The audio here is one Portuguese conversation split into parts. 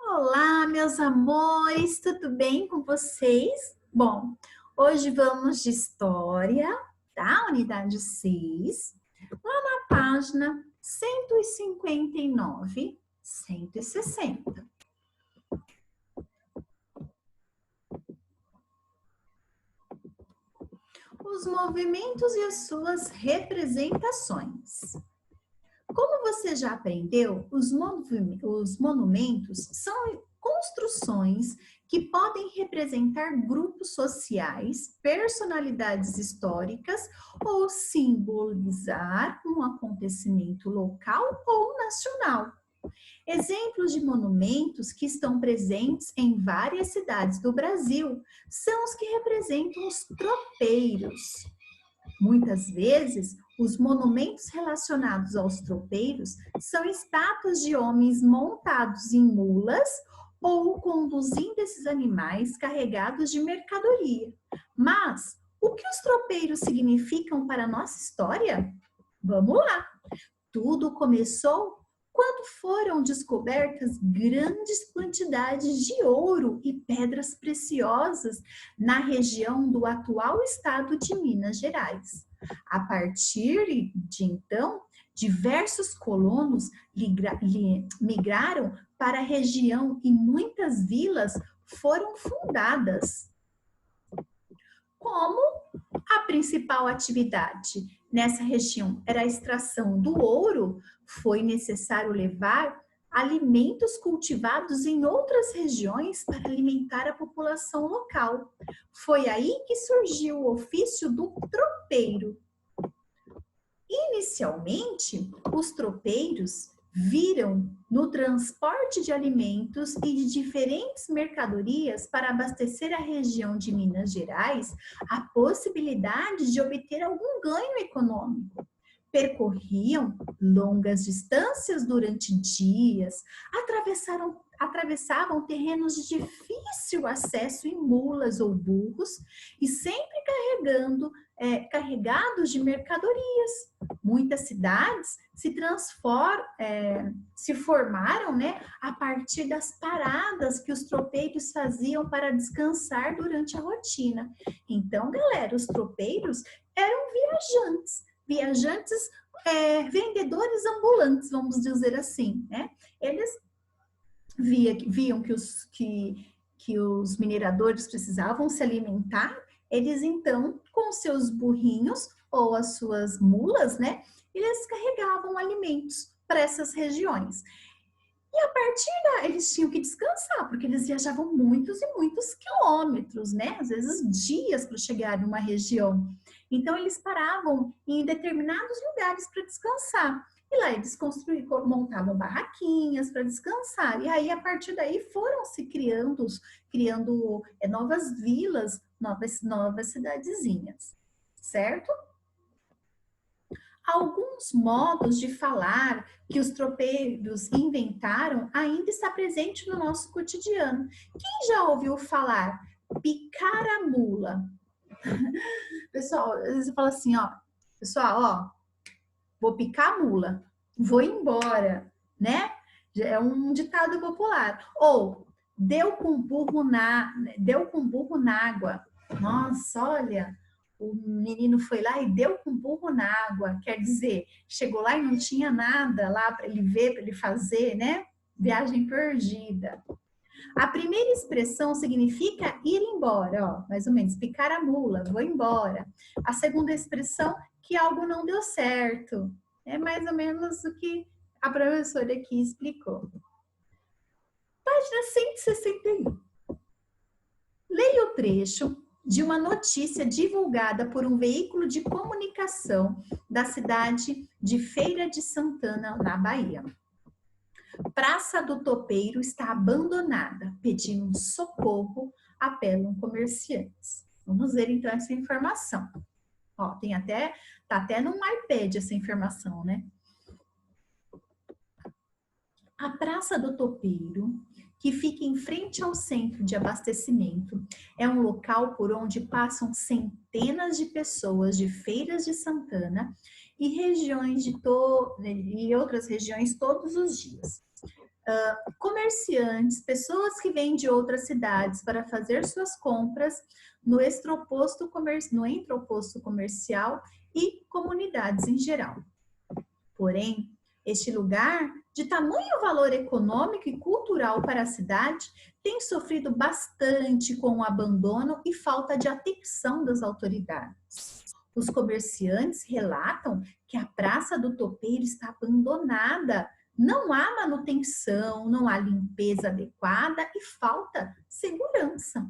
Olá, meus amores, tudo bem com vocês? Bom, hoje vamos de história, tá? Unidade 6, lá na página 159, 160. Os movimentos e as suas representações. Como você já aprendeu, os monumentos são construções que podem representar grupos sociais, personalidades históricas ou simbolizar um acontecimento local ou nacional. Exemplos de monumentos que estão presentes em várias cidades do Brasil são os que representam os tropeiros. Muitas vezes, os monumentos relacionados aos tropeiros são estátuas de homens montados em mulas ou conduzindo esses animais carregados de mercadoria. Mas, o que os tropeiros significam para a nossa história? Vamos lá! Tudo começou quando foram descobertas grandes quantidades de ouro e pedras preciosas na região do atual estado de Minas Gerais. A partir de então, diversos colonos migraram para a região e muitas vilas foram fundadas. Como a principal atividade nessa região era a extração do ouro, foi necessário levar alimentos cultivados em outras regiões para alimentar a população local. Foi aí que surgiu o ofício do tropeiro. Inicialmente, os tropeiros viram no transporte de alimentos e de diferentes mercadorias para abastecer a região de Minas Gerais a possibilidade de obter algum ganho econômico. Percorriam longas distâncias durante dias, atravessavam terrenos de difícil acesso em mulas ou burros e sempre carregados de mercadorias. Muitas cidades se formaram, né, a partir das paradas que os tropeiros faziam para descansar durante a rotina. Então, galera, os tropeiros eram viajantes, vendedores ambulantes, vamos dizer assim, né? Eles viam que os mineradores precisavam se alimentar, eles então, com seus burrinhos ou as suas mulas, né, eles carregavam alimentos para essas regiões. E a partir daí, eles tinham que descansar, porque eles viajavam muitos e muitos quilômetros, né? Às vezes dias para chegar numa região. Então, eles paravam em determinados lugares para descansar. E lá eles montavam barraquinhas para descansar. E aí, a partir daí, foram se criando novas vilas, novas cidadezinhas, certo? Alguns modos de falar que os tropeiros inventaram ainda está presente no nosso cotidiano. Quem já ouviu falar picar a mula? Pessoal, às vezes fala assim, ó, pessoal, ó, vou picar a mula, vou embora, né? É um ditado popular. Ou deu com burro na água. Nossa, olha, o menino foi lá e deu com burro na água. Quer dizer, chegou lá e não tinha nada lá para ele ver, para ele fazer, né? Viagem perdida. A primeira expressão significa ir embora, ó, mais ou menos, picar a mula, vou embora. A segunda expressão, que algo não deu certo. É mais ou menos o que a professora aqui explicou. Página 161. Leia o trecho de uma notícia divulgada por um veículo de comunicação da cidade de Feira de Santana, na Bahia. Praça do Topeiro está abandonada, pedindo socorro, apelam comerciantes. Vamos ver então essa informação. Ó, tá até no iPad essa informação, né? A Praça do Topeiro, que fica em frente ao centro de abastecimento, é um local por onde passam centenas de pessoas de Feiras de Santana e outras regiões todos os dias. Comerciantes, pessoas que vêm de outras cidades para fazer suas compras no entreposto comercial e comunidades em geral. Porém, este lugar, de tamanho valor econômico e cultural para a cidade, tem sofrido bastante com o abandono e falta de atenção das autoridades. Os comerciantes relatam que a Praça do Topeiro está abandonada. Não há manutenção, não há limpeza adequada e falta segurança.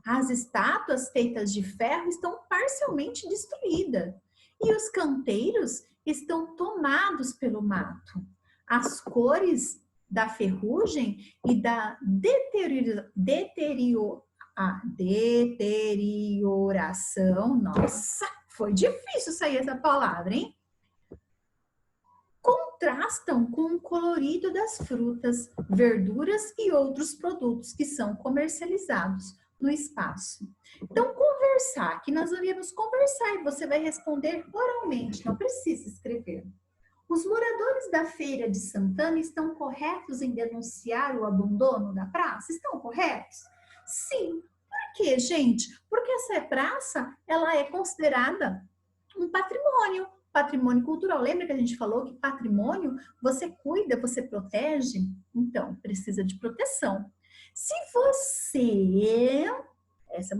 As estátuas feitas de ferro estão parcialmente destruídas e os canteiros estão tomados pelo mato. As cores da ferrugem e da deterioração, nossa, foi difícil sair essa palavra, hein? Contrastam com o colorido das frutas, verduras e outros produtos que são comercializados no espaço. Então, conversar, que nós iremos conversar e você vai responder oralmente, não precisa escrever. Os moradores da Feira de Santana estão corretos em denunciar o abandono da praça? Estão corretos? Sim. Por quê, gente? Porque essa praça, ela é considerada um patrimônio cultural. Lembra que a gente falou que patrimônio você cuida, você protege? Então, precisa de proteção. Se você... Essa é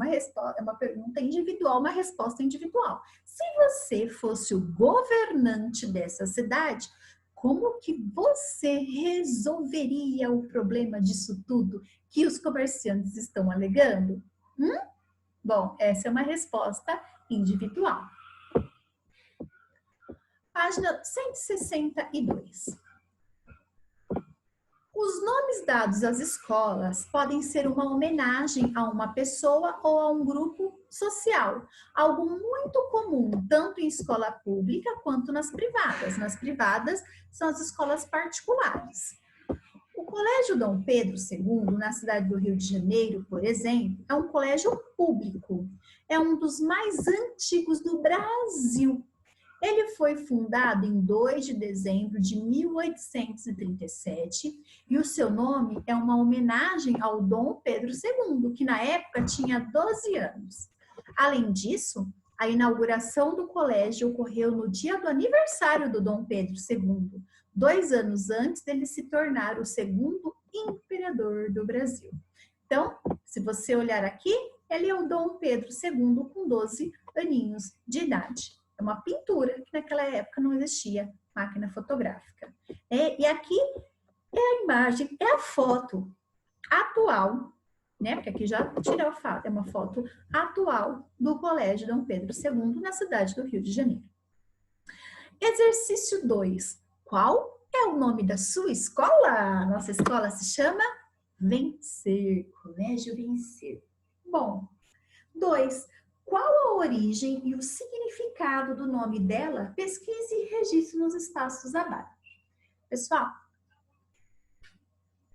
uma pergunta individual, uma resposta individual. Se você fosse o governante dessa cidade, como que você resolveria o problema disso tudo que os comerciantes estão alegando? Bom, essa é uma resposta individual. Página 162. Os nomes dados às escolas podem ser uma homenagem a uma pessoa ou a um grupo social, algo muito comum tanto em escola pública quanto nas privadas. Nas privadas são as escolas particulares. O Colégio Dom Pedro II, na cidade do Rio de Janeiro, por exemplo, é um colégio público. É um dos mais antigos do Brasil. Ele foi fundado em 2 de dezembro de 1837 e o seu nome é uma homenagem ao Dom Pedro II, que na época tinha 12 anos. Além disso, a inauguração do colégio ocorreu no dia do aniversário do Dom Pedro II, 2 anos antes dele se tornar o segundo imperador do Brasil. Então, se você olhar aqui, ele é o Dom Pedro II com 12 aninhos de idade. É uma pintura que naquela época não existia máquina fotográfica. E aqui é a imagem, é a foto atual, né? Porque aqui já tirou a foto, é uma foto atual do Colégio Dom Pedro II na cidade do Rio de Janeiro. Exercício 2. Qual é o nome da sua escola? Nossa escola se chama Vencer, Colégio Vencer. Bom, 2. Qual a origem e o significado do nome dela? Pesquise e registre nos espaços abaixo. Pessoal,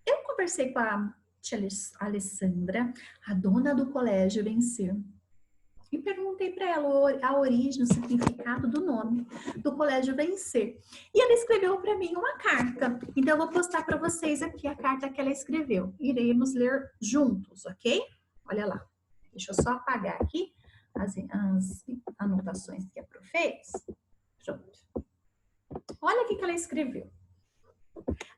eu conversei com a tia Alessandra, a dona do Colégio Vencer, e perguntei para ela a origem, o significado do nome do Colégio Vencer. E ela escreveu para mim uma carta. Então, eu vou postar para vocês aqui a carta que ela escreveu. Iremos ler juntos, ok? Olha lá. Deixa eu só apagar aqui as anotações que a Pro fez. Pronto. Olha o que ela escreveu.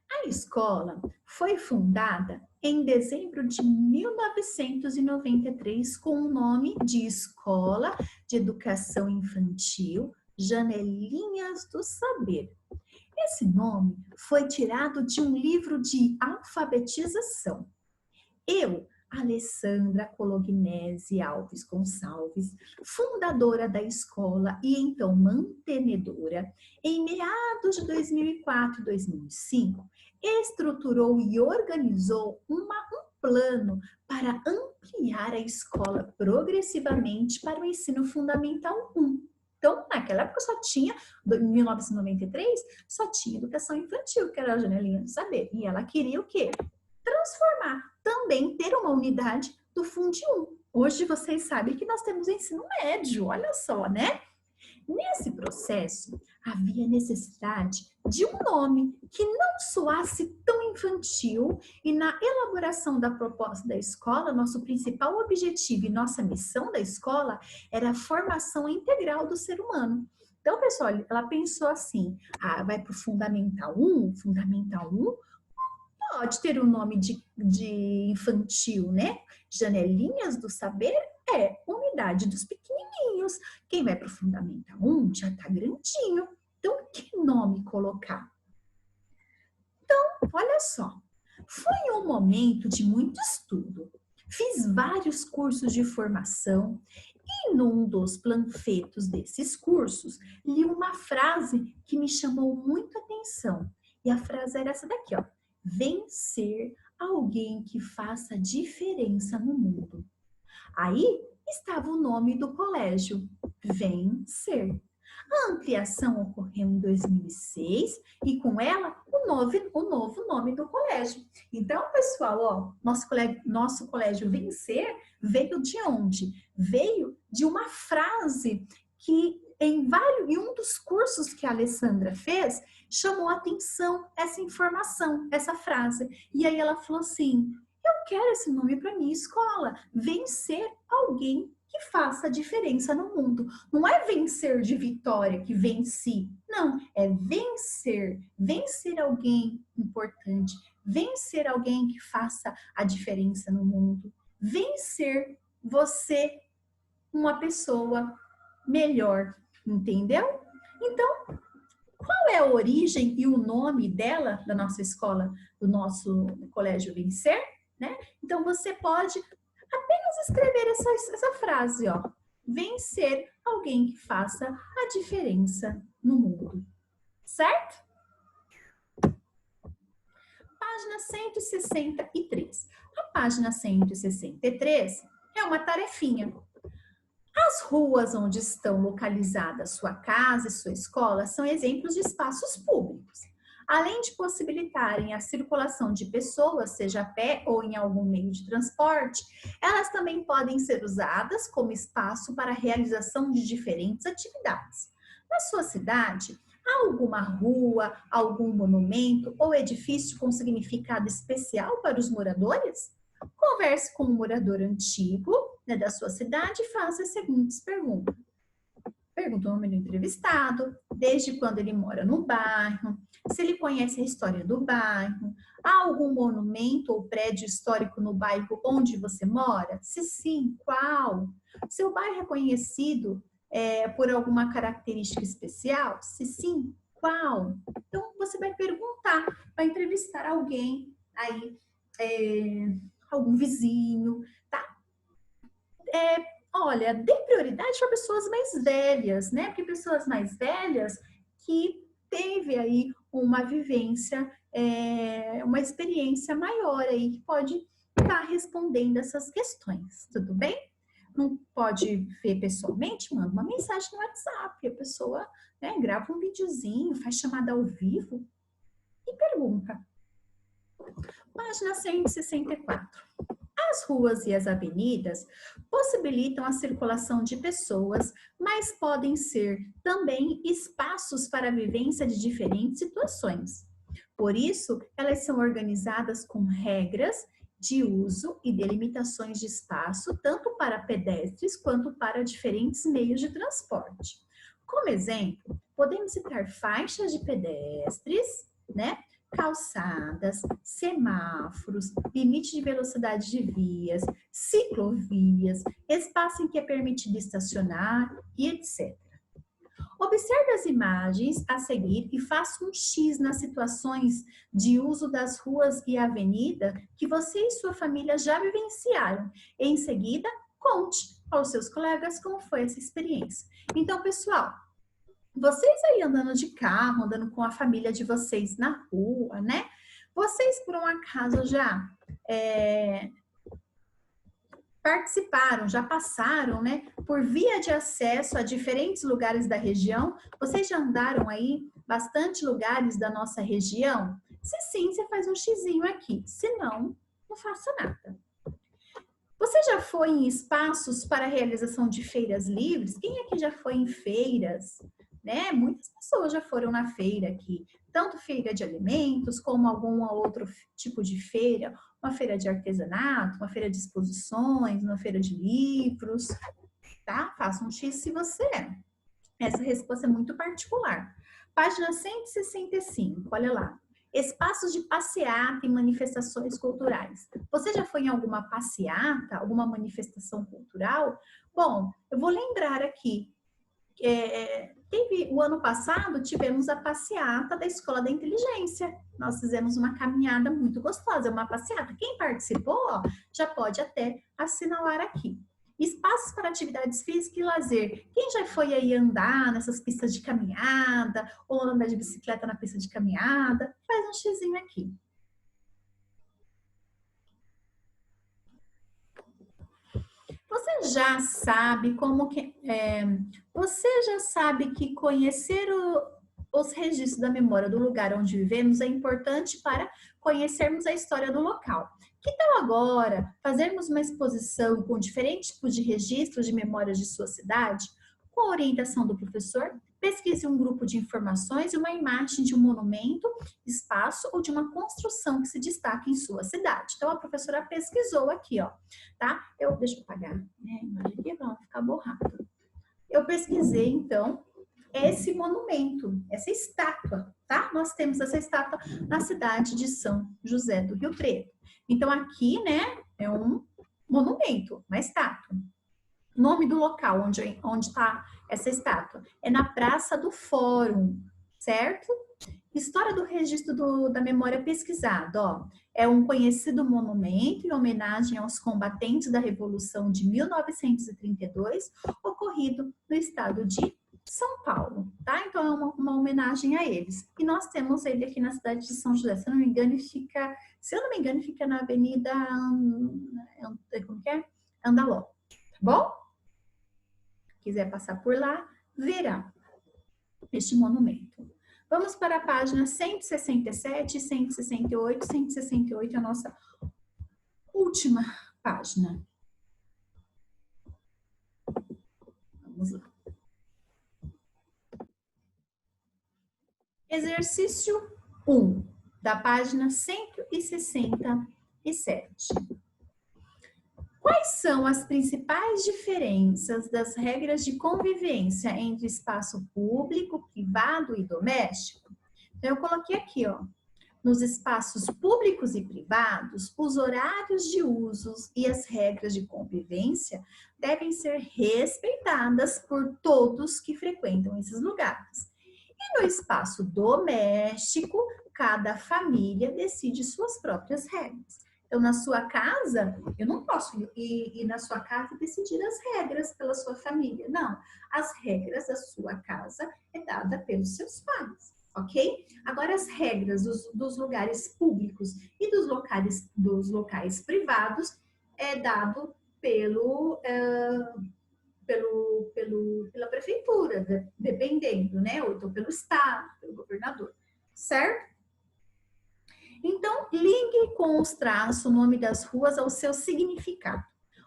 A escola foi fundada em dezembro de 1993 com o nome de Escola de Educação Infantil Janelinhas do Saber. Esse nome foi tirado de um livro de alfabetização. Eu, Alessandra Colognesi Alves Gonçalves, fundadora da escola e então mantenedora, em meados de 2004 e 2005, estruturou e organizou um plano para ampliar a escola progressivamente para o ensino fundamental 1. Então, naquela época só tinha, em 1993, só tinha educação infantil, que era a janelinha do saber. E ela queria o quê? Transformar, também ter uma unidade do Fundi 1. Hoje vocês sabem que nós temos ensino médio, olha só, né? Nesse processo, havia necessidade de um nome que não soasse tão infantil e na elaboração da proposta da escola, nosso principal objetivo e nossa missão da escola era a formação integral do ser humano. Então, pessoal, ela pensou assim, vai para o Fundamental 1, Fundamental 1 pode ter um nome de infantil, né? Janelinhas do Saber é Unidade dos Pequenininhos. Quem vai para o Fundamental 1 já está grandinho. Então, que nome colocar? Então, olha só. Foi um momento de muito estudo. Fiz vários cursos de formação e num dos panfletos desses cursos, li uma frase que me chamou muito a atenção. E a frase era essa daqui, ó. Vencer alguém que faça diferença no mundo. Aí estava o nome do colégio, Vencer. A ampliação ocorreu em 2006 e com ela o novo nome do colégio. Então, pessoal, ó, nosso colégio Vencer veio de onde? Veio de uma frase que em um dos cursos que a Alessandra fez, chamou a atenção essa informação, essa frase. E aí ela falou assim, eu quero esse nome para minha escola, vencer alguém que faça a diferença no mundo. Não é vencer de vitória, que venci. Não, é vencer. Vencer alguém importante. Vencer alguém que faça a diferença no mundo. Vencer você, uma pessoa melhor. Entendeu? Então, qual é a origem e o nome dela, da nossa escola, do nosso colégio Vencer? Né? Então, você pode apenas escrever essa frase, ó. Vencer alguém que faça a diferença no mundo. Certo? Página 163. A página 163 é uma tarefinha. As ruas onde estão localizadas sua casa e sua escola são exemplos de espaços públicos. Além de possibilitarem a circulação de pessoas, seja a pé ou em algum meio de transporte, elas também podem ser usadas como espaço para a realização de diferentes atividades. Na sua cidade, há alguma rua, algum monumento ou edifício com significado especial para os moradores? Converse com um morador antigo, né, da sua cidade e faça as seguintes perguntas. Pergunta o nome do entrevistado, desde quando ele mora no bairro, se ele conhece a história do bairro, há algum monumento ou prédio histórico no bairro onde você mora? Se sim, qual? Seu bairro é conhecido por alguma característica especial? Se sim, qual? Então, você vai perguntar, vai entrevistar alguém aí, algum vizinho, tá? Olha, dê prioridade para pessoas mais velhas, né? Porque pessoas mais velhas que teve aí uma vivência, uma experiência maior aí, que pode estar respondendo essas questões, tudo bem? Não pode ver pessoalmente? Manda uma mensagem no WhatsApp, a pessoa, né, grava um videozinho, faz chamada ao vivo e pergunta. Página 164. As ruas e as avenidas possibilitam a circulação de pessoas, mas podem ser também espaços para a vivência de diferentes situações. Por isso, elas são organizadas com regras de uso e delimitações de espaço, tanto para pedestres quanto para diferentes meios de transporte. Como exemplo, podemos citar faixas de pedestres, né? Calçadas, semáforos, limite de velocidade de vias, ciclovias, espaço em que é permitido estacionar e etc. Observe as imagens a seguir e faça um X nas situações de uso das ruas e avenida que você e sua família já vivenciaram. Em seguida, conte aos seus colegas como foi essa experiência. Então, pessoal, vocês aí andando de carro, andando com a família de vocês na rua, né? Vocês, por um acaso, já participaram, já passaram, né, por via de acesso a diferentes lugares da região? Vocês já andaram aí bastante lugares da nossa região? Se sim, você faz um xizinho aqui. Se não, não faça nada. Você já foi em espaços para realização de feiras livres? Quem aqui já foi em feiras? Né? Muitas pessoas já foram na feira aqui, tanto feira de alimentos, como algum outro tipo de feira, uma feira de artesanato, uma feira de exposições, uma feira de livros, tá? Faça um X se você é. Essa resposta é muito particular. Página 165, olha lá. Espaços de passeata e manifestações culturais. Você já foi em alguma passeata, alguma manifestação cultural? Bom, eu vou lembrar aqui. O ano passado tivemos a passeata da Escola da Inteligência. Nós fizemos uma caminhada muito gostosa, uma passeata. Quem participou, ó, já pode até assinalar aqui. Espaços para atividades físicas e lazer. Quem já foi aí andar nessas pistas de caminhada ou andar de bicicleta na pista de caminhada? Faz um xizinho aqui. Você já sabe você já sabe que conhecer os registros da memória do lugar onde vivemos é importante para conhecermos a história do local. Que tal agora fazermos uma exposição com diferentes tipos de registros de memórias de sua cidade? Com a orientação do professor, pesquise um grupo de informações e uma imagem de um monumento, espaço ou de uma construção que se destaque em sua cidade. Então, a professora pesquisou aqui, ó, tá? Deixa eu apagar, né, a imagem aqui para não ficar borrado. Eu pesquisei, então, esse monumento, essa estátua, tá? Nós temos essa estátua na cidade de São José do Rio Preto. Então, aqui, né, é um monumento, uma estátua. Nome do local onde está essa estátua é na Praça do Fórum, certo? História do registro da memória pesquisada, ó. É um conhecido monumento em homenagem aos combatentes da Revolução de 1932, ocorrido no estado de São Paulo, tá? Então, é uma homenagem a eles. E nós temos ele aqui na cidade de São José. Se eu não me engano, fica na Avenida como que é? Andaló, tá bom? Quiser passar por lá, verá este monumento. Vamos para a página 167, 168. 168 é a nossa última página. Vamos lá. Exercício 1, da página 167. Quais são as principais diferenças das regras de convivência entre espaço público, privado e doméstico? Então, eu coloquei aqui, ó, nos espaços públicos e privados, os horários de usos e as regras de convivência devem ser respeitadas por todos que frequentam esses lugares. E no espaço doméstico, cada família decide suas próprias regras. Então, na sua casa, eu não posso ir na sua casa e decidir as regras pela sua família. Não, as regras da sua casa é dada pelos seus pais, ok? Agora, as regras dos lugares públicos e dos locais privados é dado pela prefeitura, dependendo, né? Ou então pelo estado, pelo governador, certo? Então, ligue com os traços o nome das ruas ao seu significado.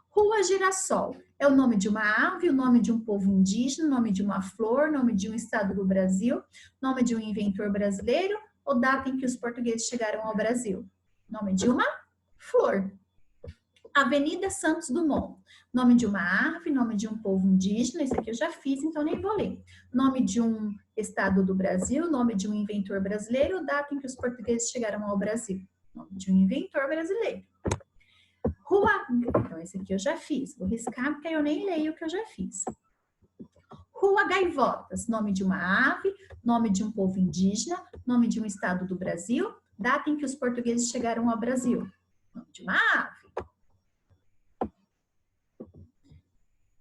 Rua Girassol é o nome de uma ave, o nome de um povo indígena, o nome de uma flor, nome de um estado do Brasil, nome de um inventor brasileiro ou data em que os portugueses chegaram ao Brasil? Nome de uma flor. Avenida Santos Dumont, nome de uma árvore, nome de um povo indígena, isso aqui eu já fiz, então nem vou ler. Nome de um estado do Brasil, nome de um inventor brasileiro, data em que os portugueses chegaram ao Brasil. Nome de um inventor brasileiro. Rua, então esse aqui eu já fiz, vou riscar porque eu nem leio o que eu já fiz. Rua Gaivotas, nome de uma ave, nome de um povo indígena, nome de um estado do Brasil, data em que os portugueses chegaram ao Brasil. Nome de uma ave.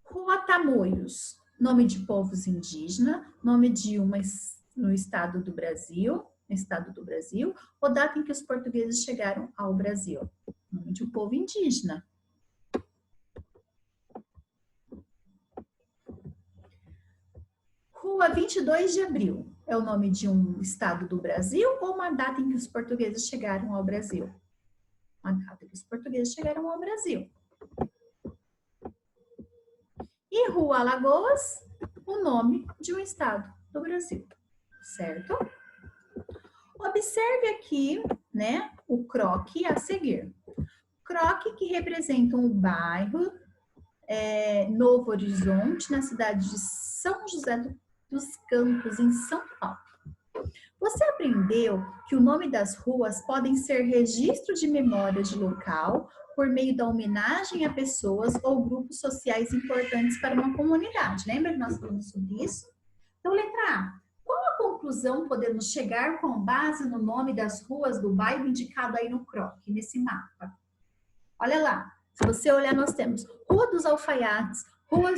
Rua Tamoios, nome de povos indígenas, nome de no estado do Brasil, ou data em que os portugueses chegaram ao Brasil. Nome de um povo indígena. Rua 22 de Abril, é o nome de um estado do Brasil ou uma data em que os portugueses chegaram ao Brasil? Uma data em que os portugueses chegaram ao Brasil. E Rua Alagoas, o nome de um estado do Brasil, certo? Observe aqui, né, o croque a seguir. Croque que representa um bairro Novo Horizonte, na cidade de São José dos Campos, em São Paulo. Você aprendeu que o nome das ruas podem ser registro de memória de local por meio da homenagem a pessoas ou grupos sociais importantes para uma comunidade. Lembra que nós falamos sobre isso? Então, letra A. Qual a conclusão podemos chegar com base no nome das ruas do bairro indicado aí no croque, nesse mapa? Olha lá. Se você olhar, nós temos Rua dos Alfaiates, Rua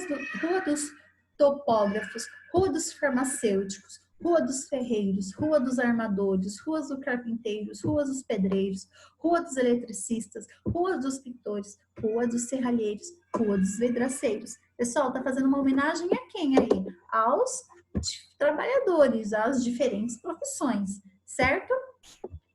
dos Topógrafos, Rua dos Farmacêuticos, Rua dos Ferreiros, Rua dos Armadores, Ruas dos Carpinteiros, Ruas dos Pedreiros, Rua dos Eletricistas, Rua dos Pintores, Rua dos Serralheiros, Rua dos Vidraceiros. Pessoal, tá fazendo uma homenagem a quem aí? Aos trabalhadores, às diferentes profissões, certo?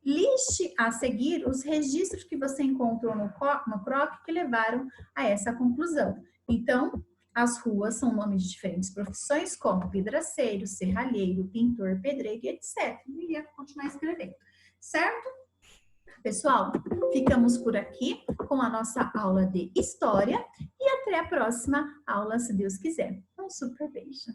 Liste a seguir os registros que você encontrou no croque que levaram a essa conclusão. Então, as ruas são nomes de diferentes profissões, como vidraceiro, serralheiro, pintor, pedreiro e etc. E ia continuar escrevendo, certo? Pessoal, ficamos por aqui com a nossa aula de história e até a próxima aula, se Deus quiser. Um super beijo!